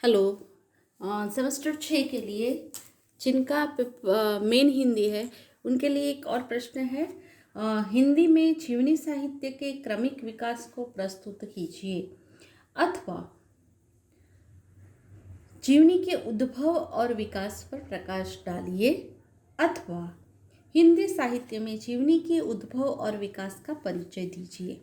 Hello. Semester 6 के लिए जिनका मेन हिंदी है उनके लिए एक और प्रश्न है। हिंदी में जीवनी साहित्य के क्रमिक विकास को प्रस्तुत कीजिए अथवा जीवनी के उद्भव और विकास पर प्रकाश डालिए अथवा हिंदी साहित्य में जीवनी के उद्भव और विकास का परिचय दीजिए।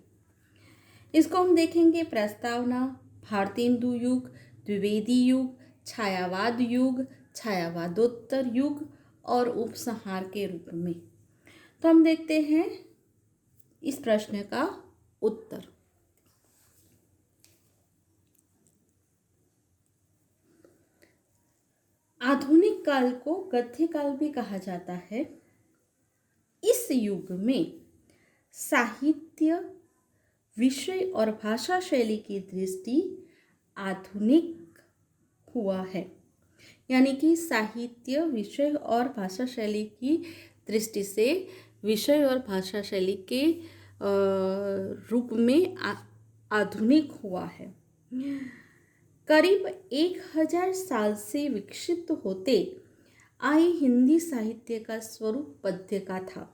इसको हम देखेंगे प्रस्तावना, भारतेंदु युग, द्विवेदी युग, छायावाद युग, छायावादोत्तर युग और उपसंहार के रूप में। तो हम देखते हैं इस प्रश्न का उत्तर। आधुनिक काल को गद्य काल भी कहा जाता है। इस युग में साहित्य, विषय और भाषा शैली की दृष्टि आधुनिक हुआ है, यानी कि साहित्य, विषय और भाषा शैली की दृष्टि से विषय और भाषा शैली के रूप में आधुनिक हुआ है। करीब 1000 साल से विकसित होते आए हिंदी साहित्य का स्वरूप पद्य का था।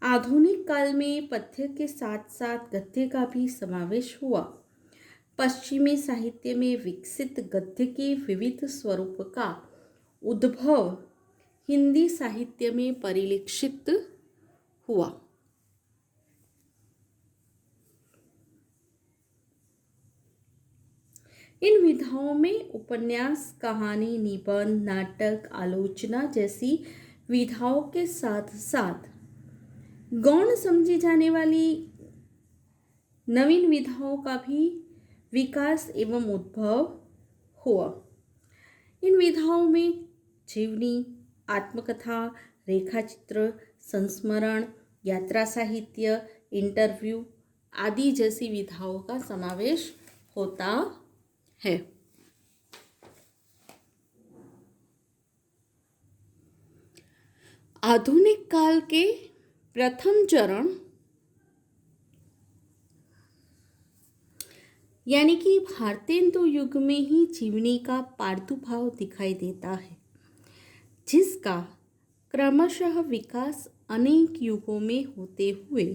आधुनिक काल में पद्य के साथ साथ गद्य का भी समावेश हुआ। पश्चिमी साहित्य में विकसित गद्य के विविध स्वरूप का उद्भव हिंदी साहित्य में परिलक्षित हुआ। इन विधाओं में उपन्यास, कहानी, निबंध, नाटक, आलोचना जैसी विधाओं के साथ साथ गौण समझी जाने वाली नवीन विधाओं का भी विकास एवं उद्भव हुआ। इन विधाओं में जीवनी, आत्मकथा, रेखाचित्र, संस्मरण, यात्रा साहित्य, इंटरव्यू आदि जैसी विधाओं का समावेश होता है। आधुनिक काल के प्रथम चरण यानी कि भारतेंदु युग में ही जीवनी का प्रादुर्भाव दिखाई देता है, जिसका क्रमशः विकास अनेक युगों में होते हुए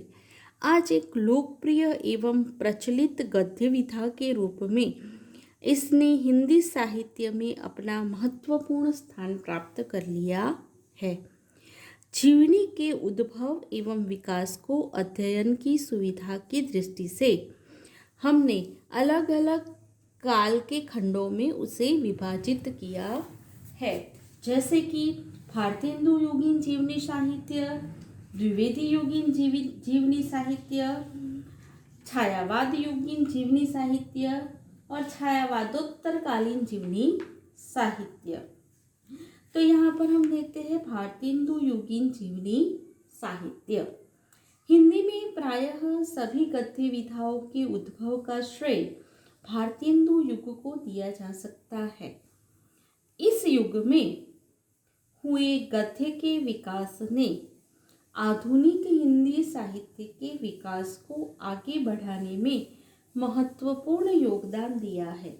आज एक लोकप्रिय एवं प्रचलित गद्य विधा के रूप में इसने हिंदी साहित्य में अपना महत्वपूर्ण स्थान प्राप्त कर लिया है। जीवनी के उद्भव एवं विकास को अध्ययन की सुविधा की दृष्टि से हमने अलग अलग काल के खंडों में उसे विभाजित किया है, जैसे कि भारतेंदु युगीन जीवनी साहित्य, द्विवेदी युगीन जीवनी साहित्य, छायावाद युगीन जीवनी साहित्य और छायावादोत्तर कालीन जीवनी साहित्य। तो यहाँ पर हम देखते हैं भारतेंदु युगीन जीवनी साहित्य। हिंदी में प्रायः सभी गद्य विधाओं के उद्भव का श्रेय भारतेंदु युग को दिया जा सकता है। इस युग में हुए गद्य के विकास ने आधुनिक हिंदी साहित्य के विकास को आगे बढ़ाने में महत्वपूर्ण योगदान दिया है।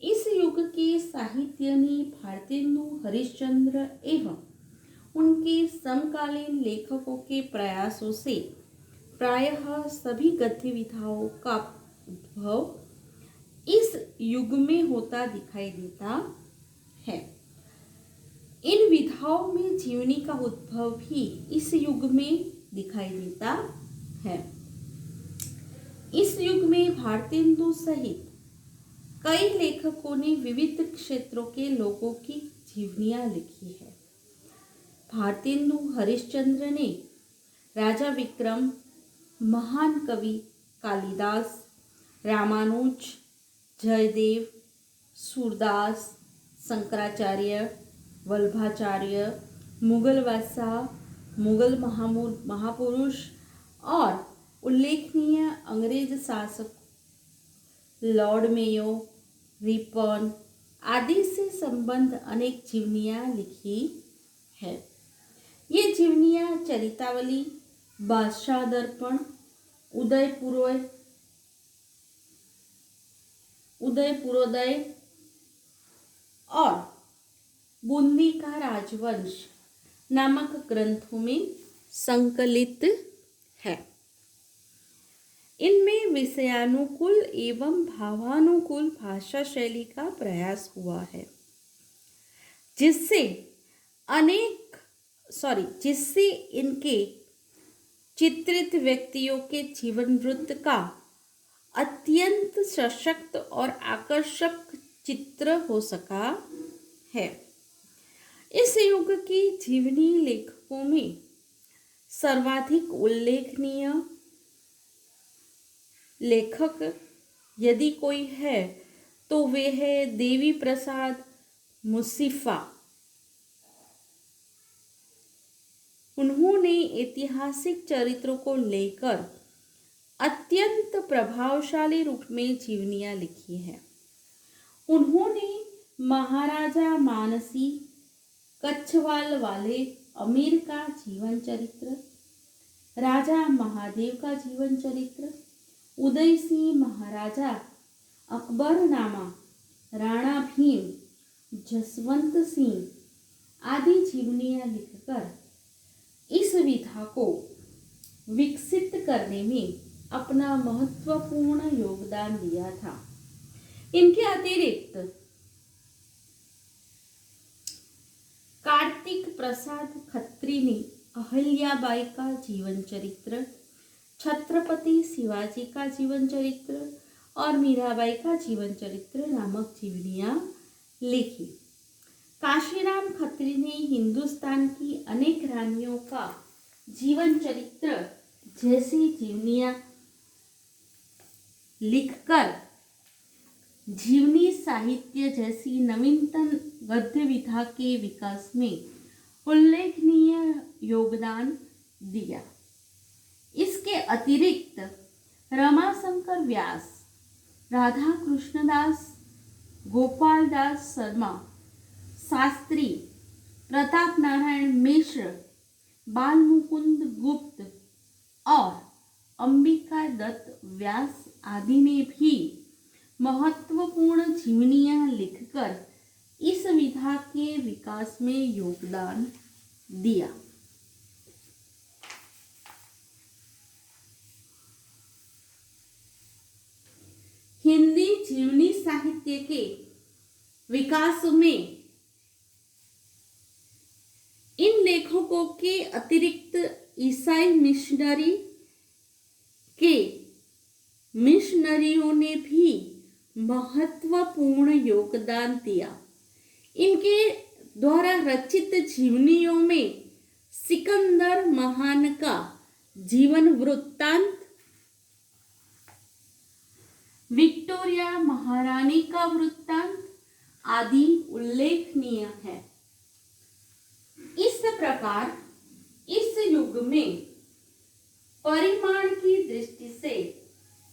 इस युग के साहित्य ने भारतेंदु हरिश्चंद्र एवं उनके समकालीन लेखकों के प्रयासों से प्रायः सभी गद्य विधाओं का उद्भव इस युग में होता दिखाई देता है। इन विधाओं में जीवनी का उद्भव भी इस युग में दिखाई देता है। इस युग में भारतेंदु सहित कई लेखकों ने विविध क्षेत्रों के लोगों की जीवनियां लिखी है। भारतेंदु हरिश्चंद्र ने राजा विक्रम, महान कवि कालिदास, रामानुज, जयदेव, सूरदास, शंकराचार्य, वल्लभाचार्य, मुगल बादशाह, मुगल महापुरुष और उल्लेखनीय अंग्रेज शासक लॉर्ड मेयो, रिपन आदि से संबंध अनेक जीवनियां लिखी है। ये जीवनियां चरितावली, बादशाह दर्पण, उदयपुरोदय, और बूंदी का राजवंश नामक ग्रंथों में संकलित है। इनमें विषयानुकूल एवं भावानुकूल भाषा शैली का प्रयास हुआ है, जिससे इनके चित्रित व्यक्तियों के जीवन वृत्त का अत्यंत सशक्त और आकर्षक चित्र हो सका है। इस युग के जीवनी लेखकों में सर्वाधिक उल्लेखनीय लेखक यदि कोई है तो वे है देवी प्रसाद मुशीफा। उन्होंने ऐतिहासिक चरित्रों को लेकर अत्यंत प्रभावशाली रूप में जीवनियाँ लिखी हैं। उन्होंने महाराजा मानसी कच्छवाल वाले अमीर का जीवन चरित्र, राजा महादेव का जीवन चरित्र, उदय सिंह महाराजा अकबरनामा, राणा भीम, जसवंत सिंह आदि जीवनियाँ लिखकर इस विधा को विकसित करने में अपना महत्वपूर्ण योगदान दिया था। इनके अतिरिक्त कार्तिक प्रसाद खत्री ने अहल्याबाई का जीवन चरित्र, छत्रपति शिवाजी का जीवन चरित्र और मीराबाई का जीवन चरित्र नामक जीवनियाँ लिखी। काशीराम खत्री ने हिंदुस्तान की अनेक रानियों का जीवन चरित्र जैसी जीवनियाँ लिखकर जीवनी साहित्य जैसी नवीनतम गद्य विधा के विकास में उल्लेखनीय योगदान दिया। इसके अतिरिक्त रमाशंकर व्यास, राधा कृष्णदास, गोपाल दास शर्मा शास्त्री, प्रताप नारायण मिश्र, बाल मुकुंद गुप्त और अंबिका दत्त व्यास आदि ने भी महत्वपूर्ण जीवनियाँ लिखकर इस विधा के विकास में योगदान दिया। हिंदी जीवनी साहित्य के विकास में इन लेखकों के अतिरिक्त ईसाई मिशनरियों ने भी महत्वपूर्ण योगदान दिया। इनके द्वारा रचित जीवनियों में सिकंदर महान का जीवन वृत्तांत, विक्टोरिया महारानी का वृत्तांत आदि उल्लेखनीय है। इस प्रकार इस युग में परिमाण की दृष्टि से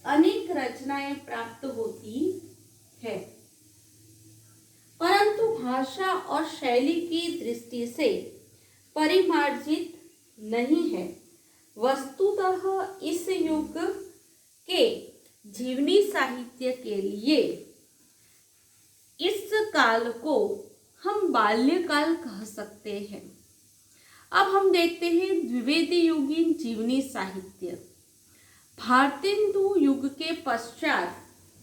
अनेक रचनाएं प्राप्त होती है, परंतु भाषा और शैली की दृष्टि से परिमार्जित नहीं है। वस्तुतः इस युग के जीवनी साहित्य के लिए इस काल को हम बाल्यकाल कह सकते हैं। अब हम देखते हैं द्विवेदी युगीन जीवनी साहित्य। भारतेंदु युग के पश्चात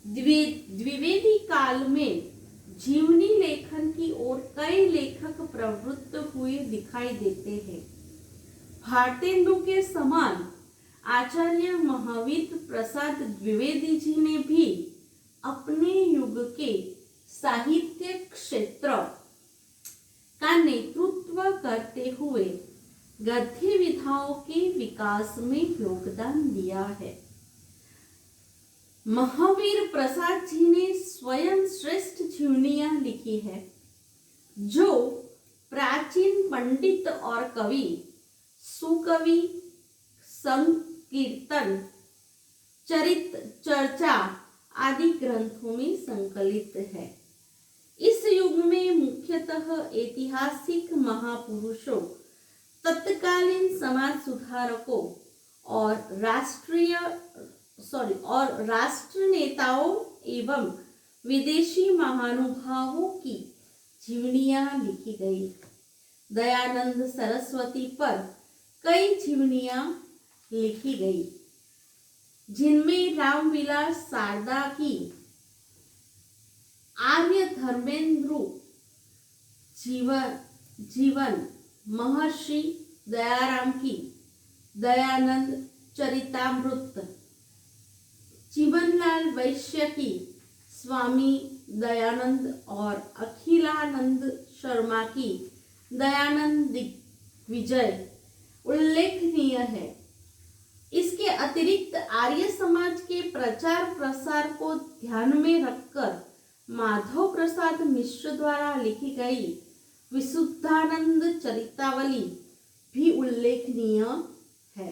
द्विवेदी काल में जीवनी लेखन की ओर कई लेखक प्रवृत्त हुए दिखाई देते हैं। भारतेंदु के समान आचार्य महावीर प्रसाद द्विवेदी जी ने भी अपने युग के साहित्य क्षेत्र का नेतृत्व करते हुए गद्य विधाओं के विकास में योगदान दिया है। महावीर प्रसाद जी ने स्वयं श्रेष्ठ जीवनियाँ लिखी है, जो प्राचीन पंडित और कवि, सुकवि, संकीर्तन, चर्चा आदि ग्रंथों में संकलित है। इस युग में मुख्यतः ऐतिहासिक महापुरुषों, तत्कालीन समाज सुधारकों और राष्ट्र नेताओं एवं विदेशी महानुभावों की जीवनियां लिखी गई। दयानंद सरस्वती पर कई जीवनियां लिखी गई, जिनमें रामविलास शारदा की आर्य धर्मेंद्र जीवन, महर्षि दयाराम की दयानंद चरितामृत, जीवनलाल वैश्य की स्वामी दयानंद और अखिलानंद शर्मा की दयानंद दिग्विजय उल्लेखनीय है। इसके अतिरिक्त आर्य समाज के प्रचार प्रसार को ध्यान में रखकर माधव प्रसाद मिश्र द्वारा लिखी गई विशुद्धानंद चरितावली भी उल्लेखनीय है।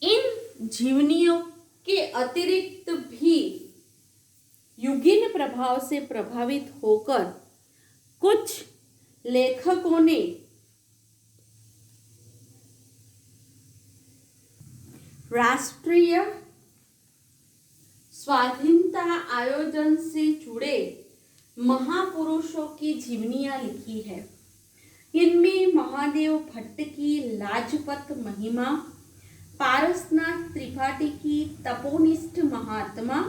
इन जीवनियों के अतिरिक्त भी युगीन प्रभाव से प्रभावित होकर कुछ लेखकों ने राष्ट्रीय स्वाधीनता आयोजन से जुड़े महापुरुषों की जीवनियां लिखी है। इनमें महादेव भट्ट की लाजपत महिमा, पारसनाथ त्रिपाठी की तपोनिष्ठ महात्मा,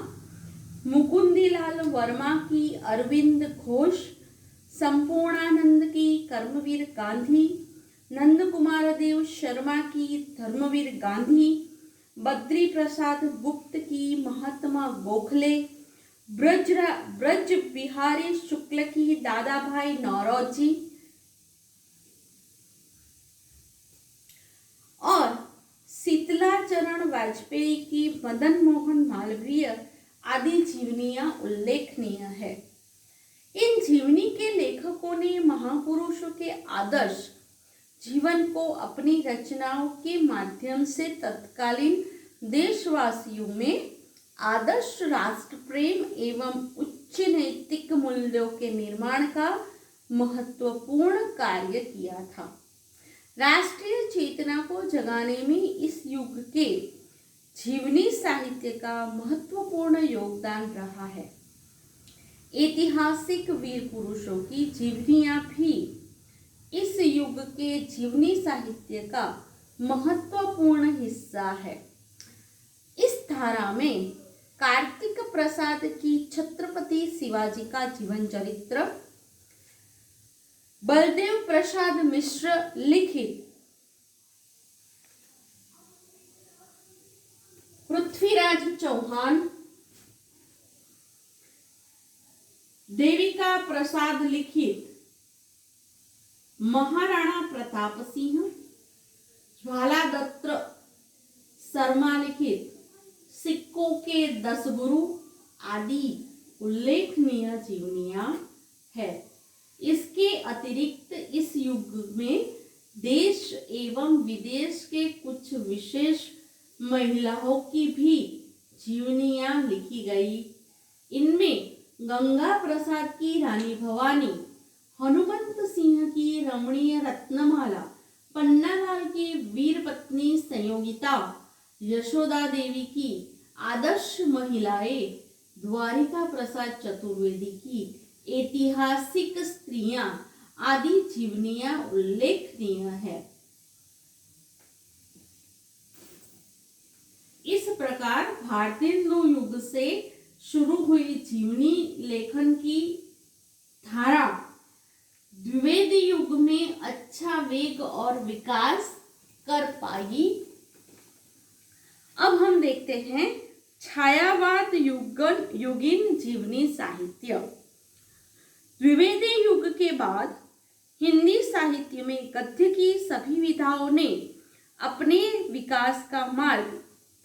मुकुंदीलाल वर्मा की अरविंद घोष, संपूर्णानंद की कर्मवीर गांधी, नंद कुमार देव शर्मा की धर्मवीर गांधी, बद्री प्रसाद गुप्त की महात्मा गोखले, ब्रज बिहारी शुक्ल की दादा भाई नौरोजी और शीतलाचरण वाजपेयी की मदन मोहन मालवीय आदि जीवनियां उल्लेखनीय है। इन जीवनी के लेखकों ने महापुरुषों के आदर्श जीवन को अपनी रचनाओं के माध्यम से तत्कालीन देशवासियों में आदर्श राष्ट्र प्रेम एवं उच्च नैतिक मूल्यों के निर्माण का महत्वपूर्ण कार्य किया था। राष्ट्रीय चेतना को जगाने में इस युग के जीवनी साहित्य का महत्वपूर्ण योगदान रहा है। ऐतिहासिक वीर पुरुषों की जीवनियां भी इस युग के जीवनी साहित्य का महत्वपूर्ण हिस्सा है। इस धारा में कार्तिक प्रसाद की छत्रपति शिवाजी का जीवन चरित्र, बलदेव प्रसाद मिश्र लिखित पृथ्वीराज चौहान, देविका प्रसाद लिखित महाराणा प्रताप सिंह, ज्वालादत्त शर्मा लिखित सिक्कों के 10 गुरु आदि उल्लेखनीय जीवनियां है। इसके अतिरिक्त इस युग में देश एवं विदेश के कुछ विशेष महिलाओं की भी जीवनियां लिखी गई। इनमें गंगा प्रसाद की रानी भवानी, हनुमंत सिंह की रमणीय रत्नमाला, पन्नालाल की वीर पत्नी संयोगिता, यशोदा देवी की आदर्श महिलाएं, द्वारिका प्रसाद चतुर्वेदी की ऐतिहासिक स्त्रियां आदि जीवनियां उल्लेखनीय है। इस प्रकार भारतीय युग से शुरू हुई जीवनी लेखन की धारा द्विवेदी युग में अच्छा वेग और विकास कर पाई। अब हम देखते हैं छायावाद युगीन जीवनी साहित्य। द्विवेदी युग के बाद हिंदी साहित्य में गद्य की सभी विधाओं ने अपने विकास का मार्ग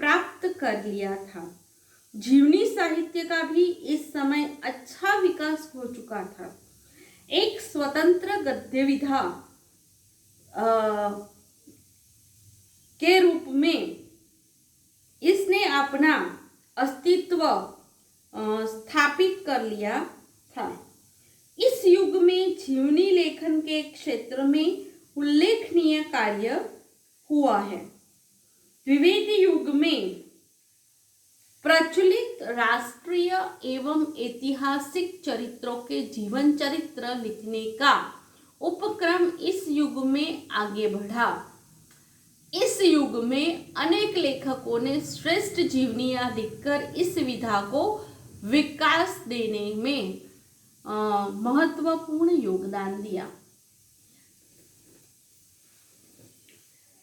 प्राप्त कर लिया था। जीवनी साहित्य का भी इस समय अच्छा विकास हो चुका था। एक स्वतंत्र गद्य विधा के रूप में इसने अपना अस्तित्व स्थापित कर लिया था। इस युग में जीवनी लेखन के क्षेत्र में उल्लेखनीय कार्य हुआ है। द्विवेदी युग में प्रचलित राष्ट्रीय एवं ऐतिहासिक चरित्रों के जीवन चरित्र लिखने का उपक्रम इस युग में आगे बढ़ा। इस युग में अनेक लेखकों ने श्रेष्ठ जीवनियां लिखकर इस विधा को विकास देने में महत्वपूर्ण योगदान दिया।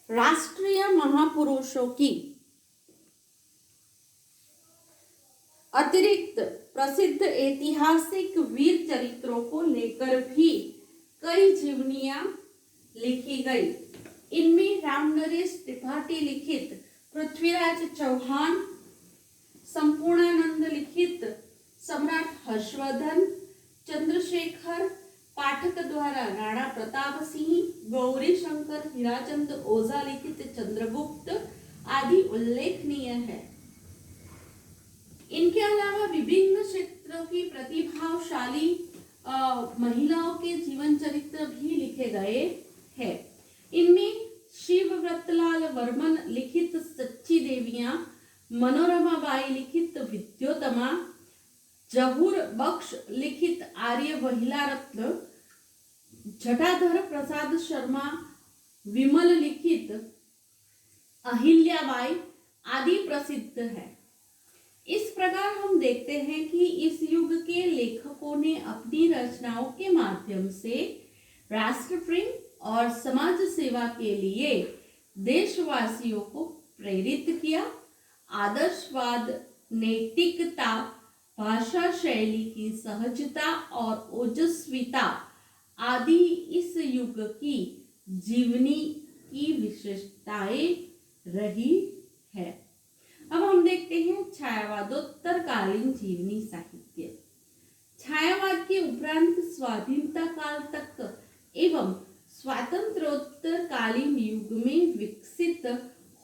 राष्ट्रीय महापुरुषों की अतिरिक्त प्रसिद्ध ऐतिहासिक वीर चरित्रों को लेकर भी कई जीवनियां लिखी गई। इनमें रामनरेश त्रिपाठी लिखित पृथ्वीराज चौहान, संपूर्णानंद लिखित सम्राट हर्षवर्धन, चंद्रशेखर पाठक द्वारा राणा प्रताप सिंह, गौरी शंकर हीराचंद ओझा लिखित चंद्रगुप्त आदि उल्लेखनीय है। इनके अलावा विभिन्न क्षेत्रों की प्रतिभाशाली महिलाओं के जीवन चरित्र भी लिखे गए हैं। इनमें शिवव्रतलाल वर्मन लिखित सच्ची देवियां, मनोरमा बाई लिखित विद्योतमा, जहूर बख्श लिखित आर्य महिला रत्न, जटाधर प्रसाद शर्मा विमल लिखित अहिल्याबाई आदि प्रसिद्ध है। इस प्रकार हम देखते हैं कि इस युग के लेखकों ने अपनी रचनाओं के माध्यम से राष्ट्र प्रेम और समाज सेवा के लिए देशवासियों को प्रेरित किया। आदर्शवाद, नैतिकता, भाषा शैली की सहजता और ओजस्विता आदि इस युग की जीवनी की विशेषताएं रही है। अब हम देखते हैं छायावादोत्तरकालीन जीवनी साहित्य। छायावाद के उपरांत स्वाधीनता काल तक एवं स्वातंत्रोत्तरकालीन युग में विकसित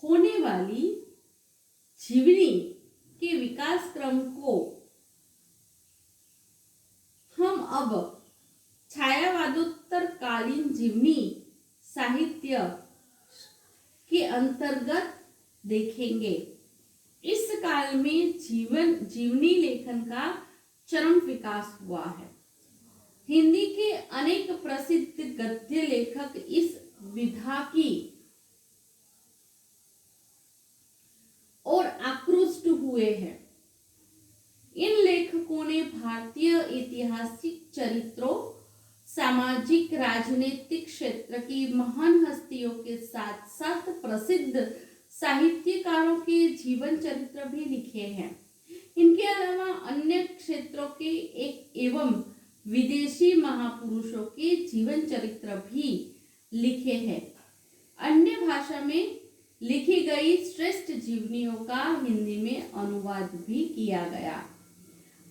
होने वाली जीवनी के विकास क्रम को हम अब छायावादोत्तरकालीन जीवनी साहित्य के अंतर्गत देखेंगे। इस काल में जीवनी लेखन का चरम विकास हुआ है। हिंदी के अनेक प्रसिद्ध गद्य लेखक इस विधा की ओर आकृष्ट हुए हैं। इन लेखकों ने भारतीय ऐतिहासिक चरित्रों, सामाजिक राजनीतिक क्षेत्र की महान हस्तियों के साथ साथ प्रसिद्ध साहित्यकारों के जीवन चरित्र भी लिखे हैं। इनके अलावा अन्य क्षेत्रों के एक एवं विदेशी महापुरुषों के जीवन चरित्र भी लिखे हैं। अन्य भाषा में लिखी गई श्रेष्ठ जीवनियों का हिंदी में अनुवाद भी किया गया।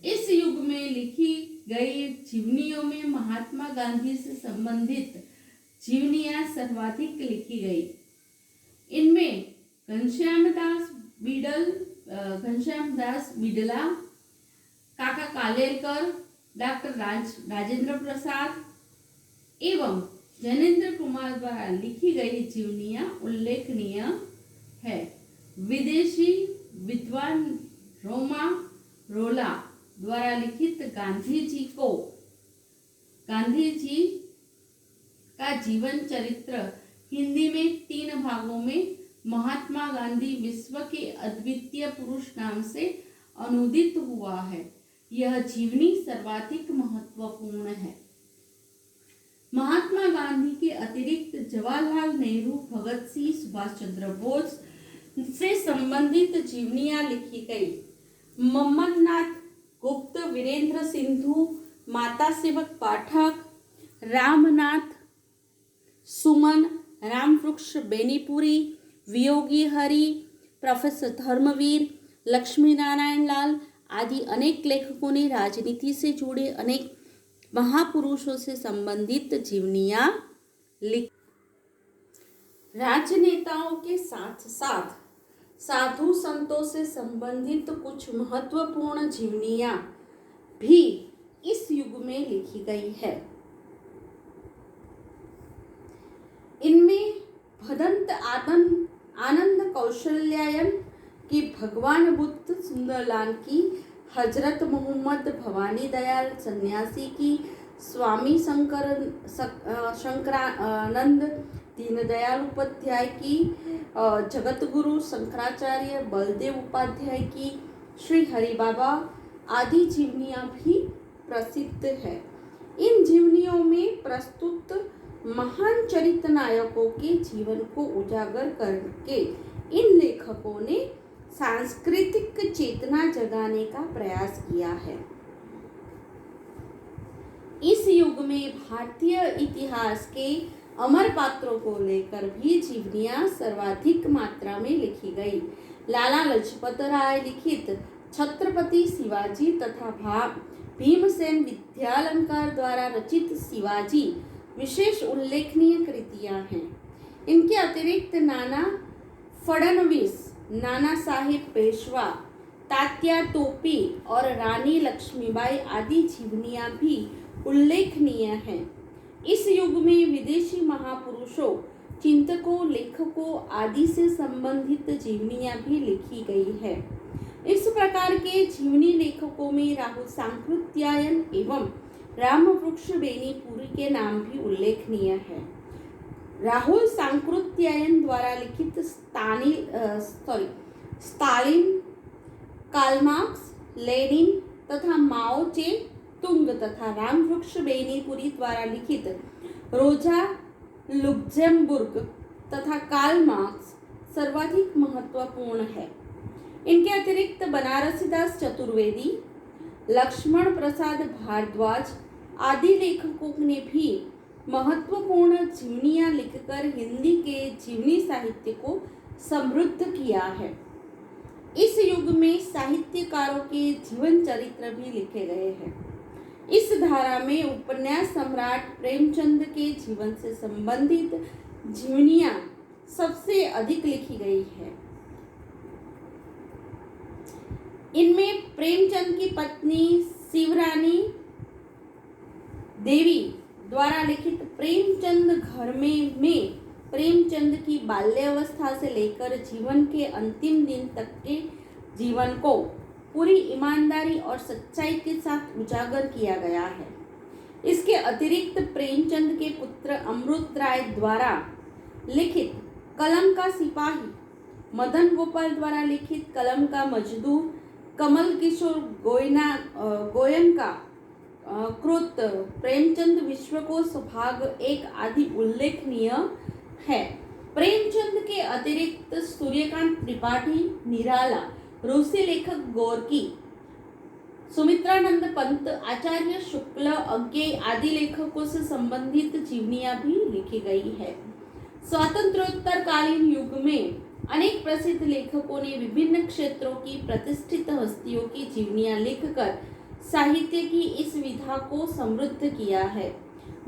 इस युग में लिखी गई जीवनियों में महात्मा गांधी से संबंधित जीवनियां सर्वाधिक लिखी गई। इनमें घनश्याम दास बिडला, काका कालेलकर, डॉक्टर राजेंद्र प्रसाद एवं जैनेन्द्र कुमार द्वारा लिखी गई जीवनियां उल्लेखनीय है। विदेशी विद्वान रोमा रोला द्वारा लिखित गांधी जी का जीवन चरित्र हिंदी में 3 भागों में महात्मा गांधी विश्व के अद्वितीय पुरुष नाम से अनुदित हुआ है। यह जीवनी सर्वाधिक महत्वपूर्ण है। महात्मा गांधी के अतिरिक्त जवाहरलाल नेहरू, भगत सिंह, सुभाष चंद्र बोस से संबंधित जीवनियां लिखी गई। मम्मनाथ गुप्त, वीरेंद्र सिंधु, माता सेवक पाठक, रामनाथ सुमन, रामवृक्ष बेनीपुरी, वियोगी हरि, प्रोफेसर धर्मवीर, लक्ष्मी नारायण लाल आदि अनेक लेखकों ने राजनीति से जुड़े अनेक महापुरुषों से संबंधित जीवनियां लिखी। राजनेताओं के साथ साथ साधु संतों से संबंधित कुछ महत्वपूर्ण जीवनियां भी इस युग में लिखी गई है। इनमें भदंत आनंद कौशल्यायन कि भगवान बुद्ध सुंदरलाल की, हजरत मोहम्मद भवानी दयाल सन्यासी की, स्वामी शंकरानंद दीनदयाल उपाध्याय की, जगत गुरु शंकराचार्य बलदेव उपाध्याय की, श्री हरि बाबा आदि जीवनियाँ भी प्रसिद्ध है। इन जीवनियों में प्रस्तुत महान चरित्र नायकों के जीवन को उजागर करके इन लेखकों ने सांस्कृतिक चेतना जगाने का प्रयास किया है। इस युग में भारतीय इतिहास के अमर पात्रों को लेकर भी जीवनियां सर्वाधिक मात्रा में लिखी गई। लाला लाजपत राय लिखित छत्रपति शिवाजी तथा भीमसेन विद्यालंकार द्वारा रचित शिवाजी विशेष उल्लेखनीय कृतियां हैं। इनके अतिरिक्त नाना फडणवीस, नाना साहेब पेशवा, तात्या टोपे और रानी लक्ष्मीबाई आदि जीवनियां भी उल्लेखनीय हैं। इस युग में विदेशी महापुरुषों, चिंतकों, लेखकों आदि से संबंधित जीवनियां भी लिखी गई है। इस प्रकार के जीवनी लेखकों में राहुल सांकृत्यायन एवं रामवृक्ष बेनीपुरी के नाम भी उल्लेखनीय है। राहुल सांकृत्यायन द्वारा लिखित स्टालिन, कार्ल मार्क्स, लेनिन तथा माओ जे तुंग तथा रामवृक्ष बेनीपुरी द्वारा लिखित रोजा लुक्सेमबुर्ग तथा कार्ल मार्क्स सर्वाधिक महत्वपूर्ण है। इनके अतिरिक्त बनारसीदास चतुर्वेदी, लक्ष्मण प्रसाद भारद्वाज आदि लेखकों ने भी महत्वपूर्ण जीवनियां लिखकर हिंदी के जीवनी साहित्य को समृद्ध किया है। इस युग में साहित्यकारों के जीवन चरित्र भी लिखे गए हैं। इस धारा में उपन्यास सम्राट प्रेमचंद के जीवन से संबंधित जीवनियां सबसे अधिक लिखी गई है। इनमें प्रेमचंद की पत्नी शिवरानी देवी द्वारा लिखित प्रेमचंद घर में प्रेमचंद की बाल्यावस्था से लेकर जीवन के अंतिम दिन तक के जीवन को पूरी ईमानदारी और सच्चाई के साथ उजागर किया गया है। इसके अतिरिक्त प्रेमचंद के पुत्र अमृत राय द्वारा लिखित कलम का सिपाही, मदन गोपाल द्वारा लिखित कलम का मजदूर, कमल किशोर गोयन का कृत प्रेमचंद विश्वकोश भाग 1 आदि उल्लेखनीय है। प्रेमचंद के अतिरिक्त सूर्यकांत त्रिपाठी, निराला, रूसी लेखक गोर्की, सुमित्रानंद पंत, आचार्य शुक्ल, अज्ञेय आदि लेखकों से संबंधित जीवनियां भी लिखी गई है। स्वातंत्र्योत्तर कालीन युग में अनेक प्रसिद्ध लेखकों ने विभिन्न क्षेत्रों की प्रतिष्ठित हस्तियों की जीवनियां लिखकर साहित्य की इस विधा को समृद्ध किया है।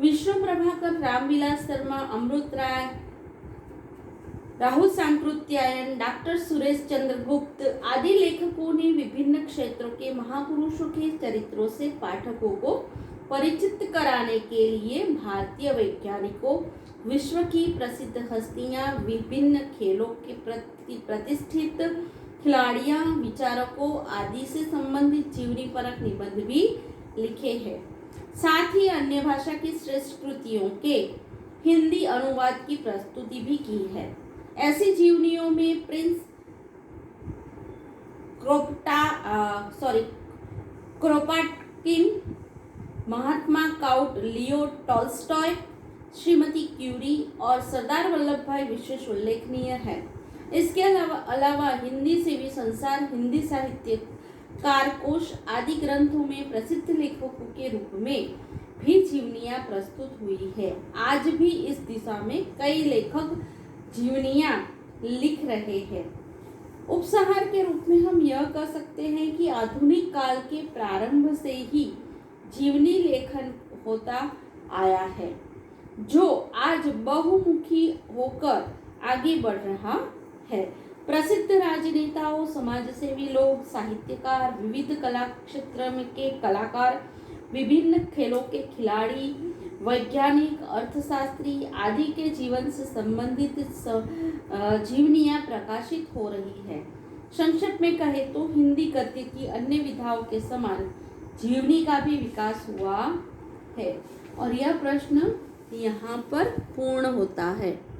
विष्णु प्रभाकर, रामविलास शर्मा, अमृत राय, राहुल सांकृत्यायन, डॉक्टर सुरेश चंद्र गुप्त आदि लेखकों ने विभिन्न क्षेत्रों के महापुरुषों के चरित्रों से पाठकों को परिचित कराने के लिए भारतीय वैज्ञानिकों, विश्व की प्रसिद्ध हस्तियां, विभिन्न खेलों के प्रतिष्ठित खिलाड़ियां, विचारकों आदि से संबंधित जीवनी परक निबंध भी लिखे हैं। साथ ही अन्य भाषा की श्रेष्ठ कृतियों के हिंदी अनुवाद की प्रस्तुति भी की है। ऐसी जीवनियों में prince Kropotkin, Mahatma count Leo Tolstoy, Shrimati Curie और सरदार वल्लभ भाई विशेष उल्लेखनीय है। इसके अलावा हिंदी से भी संसार हिंदी साहित्यकार कोश आदि ग्रंथों में प्रसिद्ध लेखकों के रूप में भी जीवनियां प्रस्तुत हुई है। आज भी इस दिशा में कई लेखक जीवनियां लिख रहे हैं। उपसंहार के रूप में हम यह कह सकते हैं कि आधुनिक काल के प्रारंभ से ही जीवनी लेखन होता आया है, जो आज बहुमुखी होकर आगे बढ़ रहा है। प्रसिद्ध राजनेताओं, समाजसेवी लोग, साहित्यकार, विविध कला क्षेत्र में के कलाकार, विभिन्न खेलों के खिलाड़ी, वैज्ञानिक, अर्थशास्त्री आदि के जीवन से संबंधित जीवनियां प्रकाशित हो रही है। संक्षेप में कहे तो हिंदी गद्य की अन्य विधाओं के समान जीवनी का भी विकास हुआ है। और यह प्रश्न यहाँ पर पूर्ण होता है।